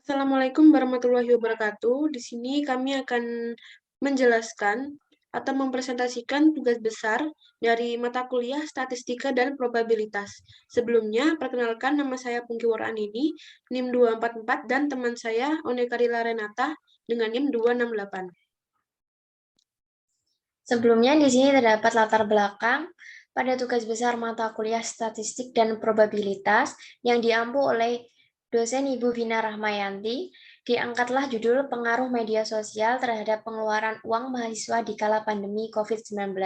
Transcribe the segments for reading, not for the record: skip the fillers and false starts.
Assalamualaikum warahmatullahi wabarakatuh. Di sini kami akan menjelaskan atau mempresentasikan tugas besar dari mata kuliah Statistika dan Probabilitas. Sebelumnya, perkenalkan nama saya Pungki Waranini, NIM 244, dan teman saya Onekarila Renata dengan NIM 268. Sebelumnya di sini terdapat latar belakang pada tugas besar mata kuliah Statistik dan Probabilitas yang diampu oleh dosen Ibu Vina Rahmayanti. Diangkatlah judul Pengaruh Media Sosial terhadap Pengeluaran Uang Mahasiswa di Kala Pandemi COVID-19.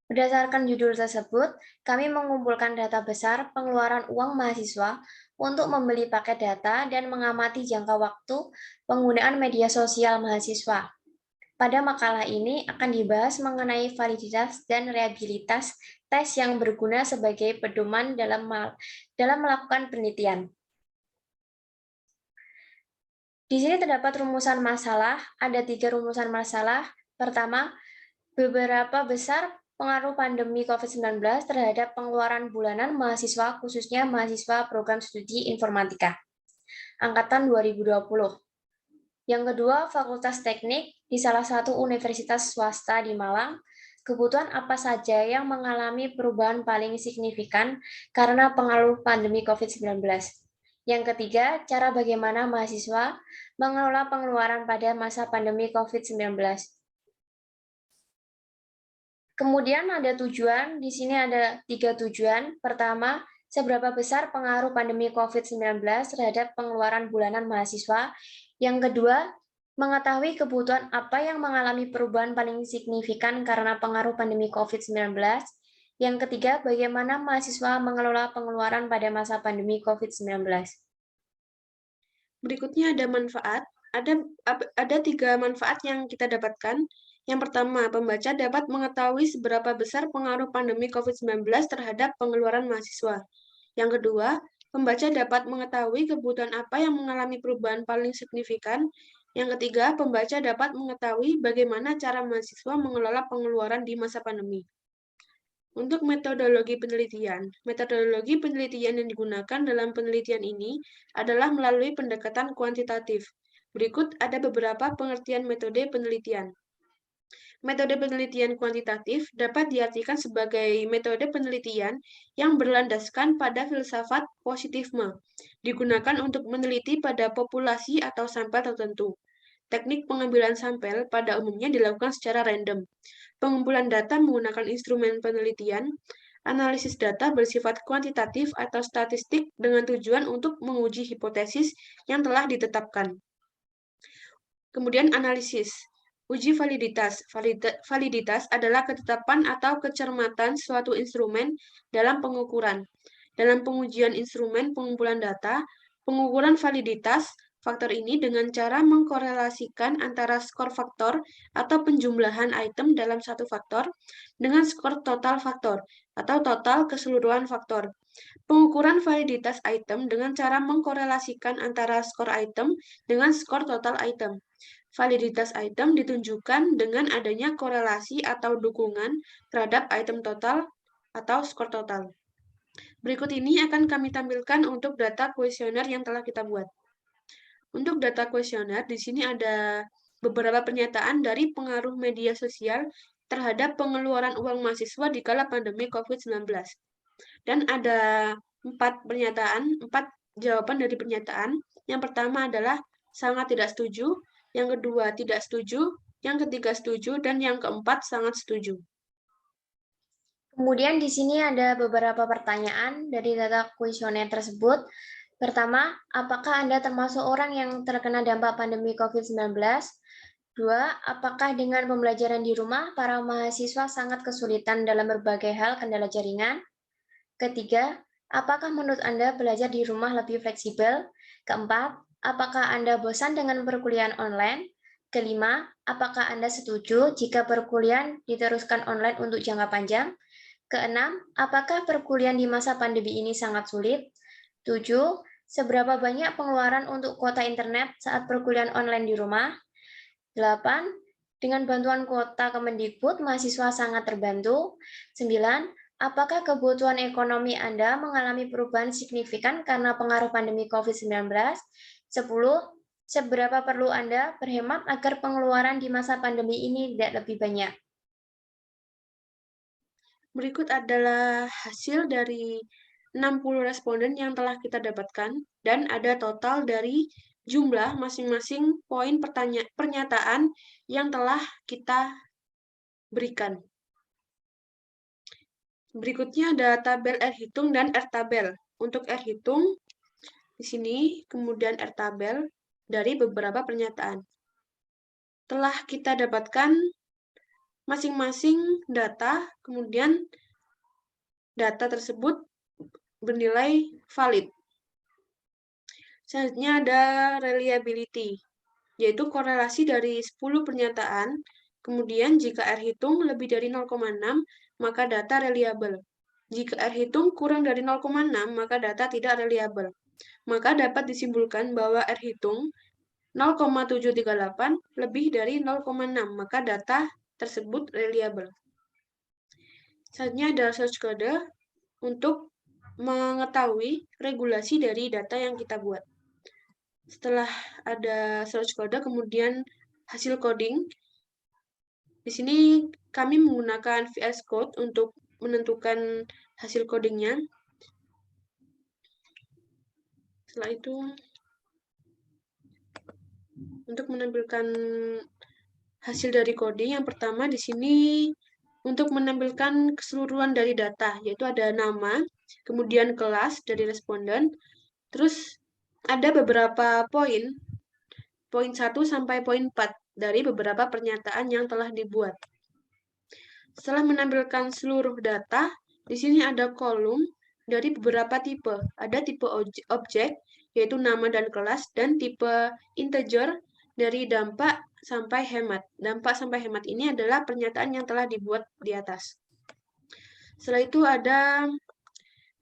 Berdasarkan judul tersebut, kami mengumpulkan data besar pengeluaran uang mahasiswa untuk membeli paket data dan mengamati jangka waktu penggunaan media sosial mahasiswa. Pada makalah ini akan dibahas mengenai validitas dan reliabilitas tes yang berguna sebagai pedoman dalam melakukan penelitian. Di sini terdapat rumusan masalah, ada 3 rumusan masalah. Pertama, beberapa besar pengaruh pandemi COVID-19 terhadap pengeluaran bulanan mahasiswa, khususnya mahasiswa program studi informatika, angkatan 2020. Yang kedua, Fakultas Teknik di salah satu universitas swasta di Malang, kebutuhan apa saja yang mengalami perubahan paling signifikan karena pengaruh pandemi COVID-19. Yang ketiga, cara bagaimana mahasiswa mengelola pengeluaran pada masa pandemi COVID-19. Kemudian ada tujuan, di sini ada 3 tujuan. Pertama, seberapa besar pengaruh pandemi COVID-19 terhadap pengeluaran bulanan mahasiswa. Yang kedua, mengetahui kebutuhan apa yang mengalami perubahan paling signifikan karena pengaruh pandemi COVID-19. Yang ketiga, bagaimana mahasiswa mengelola pengeluaran pada masa pandemi COVID-19. Berikutnya ada manfaat. Ada 3 manfaat yang kita dapatkan. Yang pertama, pembaca dapat mengetahui seberapa besar pengaruh pandemi COVID-19 terhadap pengeluaran mahasiswa. Yang kedua, pembaca dapat mengetahui kebutuhan apa yang mengalami perubahan paling signifikan. Yang ketiga, pembaca dapat mengetahui bagaimana cara mahasiswa mengelola pengeluaran di masa pandemi. Untuk metodologi penelitian yang digunakan dalam penelitian ini adalah melalui pendekatan kuantitatif. Berikut ada beberapa pengertian metode penelitian. Metode penelitian kuantitatif dapat diartikan sebagai metode penelitian yang berlandaskan pada filsafat positifisme, digunakan untuk meneliti pada populasi atau sampel tertentu. Teknik pengambilan sampel pada umumnya dilakukan secara random. Pengumpulan data menggunakan instrumen penelitian, analisis data bersifat kuantitatif atau statistik dengan tujuan untuk menguji hipotesis yang telah ditetapkan. Kemudian analisis. Uji validitas. Validitas adalah ketetapan atau kecermatan suatu instrumen dalam pengukuran. Dalam pengujian instrumen pengumpulan data, pengukuran validitas faktor ini dengan cara mengkorelasikan antara skor faktor atau penjumlahan item dalam satu faktor dengan skor total faktor atau total keseluruhan faktor. Pengukuran validitas item dengan cara mengkorelasikan antara skor item dengan skor total item. Validitas item ditunjukkan dengan adanya korelasi atau dukungan terhadap item total atau skor total. Berikut ini akan kami tampilkan untuk data kuesioner yang telah kita buat. Untuk data kuesioner, di sini ada beberapa pernyataan dari pengaruh media sosial terhadap pengeluaran uang mahasiswa di kala pandemi COVID-19. Dan ada 4 jawaban dari pernyataan. Yang pertama adalah sangat tidak setuju, yang kedua tidak setuju, yang ketiga setuju, dan yang keempat sangat setuju. Kemudian di sini ada beberapa pertanyaan dari data kuesioner tersebut. Pertama, apakah Anda termasuk orang yang terkena dampak pandemi COVID-19? 2. Apakah dengan pembelajaran di rumah, para mahasiswa sangat kesulitan dalam berbagai hal kendala jaringan? Ketiga, apakah menurut Anda belajar di rumah lebih fleksibel? Keempat, apakah Anda bosan dengan perkuliahan online? Kelima, apakah Anda setuju jika perkuliahan diteruskan online untuk jangka panjang? Keenam, apakah perkuliahan di masa pandemi ini sangat sulit? 7. Seberapa banyak pengeluaran untuk kuota internet saat perkuliahan online di rumah? 8. Dengan bantuan kuota Kemendikbud, mahasiswa sangat terbantu. 9. Apakah kebutuhan ekonomi Anda mengalami perubahan signifikan karena pengaruh pandemi COVID-19? 10. Seberapa perlu Anda berhemat agar pengeluaran di masa pandemi ini tidak lebih banyak? Berikut adalah hasil dari 60 responden yang telah kita dapatkan, dan ada total dari jumlah masing-masing poin pernyataan yang telah kita berikan. Berikutnya ada tabel R hitung dan R tabel. Untuk R hitung, di sini, kemudian R tabel dari beberapa pernyataan. Telah kita dapatkan masing-masing data, kemudian data tersebut bernilai valid. Selanjutnya ada reliability, yaitu korelasi dari 10 pernyataan, kemudian jika R hitung lebih dari 0,6, maka data reliable. Jika R hitung kurang dari 0,6, maka data tidak reliable. Maka dapat disimpulkan bahwa R hitung 0,738 lebih dari 0,6, maka data tersebut reliable. Selanjutnya ada search code untuk mengetahui regulasi dari data yang kita buat. Setelah ada search code, kemudian hasil coding. Di sini kami menggunakan VS Code untuk menentukan hasil codingnya. Setelah itu, untuk menampilkan hasil dari coding, yang pertama di sini untuk menampilkan keseluruhan dari data, yaitu ada nama, kemudian kelas dari responden, terus ada beberapa poin 1 sampai poin 4 dari beberapa pernyataan yang telah dibuat. Setelah menampilkan seluruh data, di sini ada kolom dari beberapa tipe. Ada tipe objek, yaitu nama dan kelas, dan tipe integer dari dampak sampai hemat. Dampak sampai hemat ini adalah pernyataan yang telah dibuat di atas. Setelah itu ada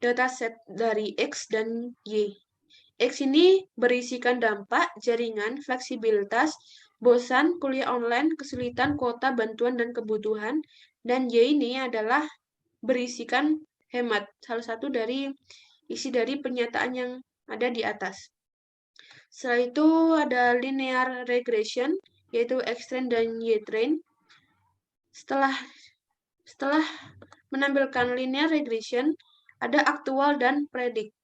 dataset dari X dan Y. X ini berisikan dampak, jaringan, fleksibilitas, bosan, kuliah online, kesulitan, kuota, bantuan, dan kebutuhan. Dan Y ini adalah berisikan hemat, salah satu dari isi dari pernyataan yang ada di atas. Setelah itu ada linear regression, yaitu X-train dan Y-train. Setelah menampilkan linear regression, ada aktual dan predik.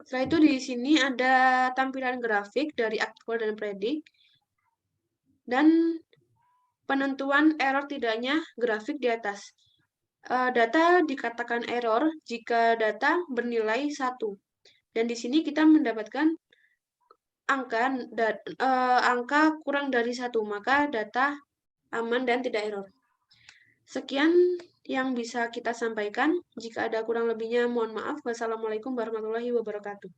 Setelah itu di sini ada tampilan grafik dari aktual dan predik, dan penentuan error tidaknya grafik di atas. Data dikatakan error jika data bernilai 1. Dan di sini kita mendapatkan angka kurang dari 1, maka data aman dan tidak error. Sekian yang bisa kita sampaikan. Jika ada kurang lebihnya, mohon maaf. Wassalamualaikum warahmatullahi wabarakatuh.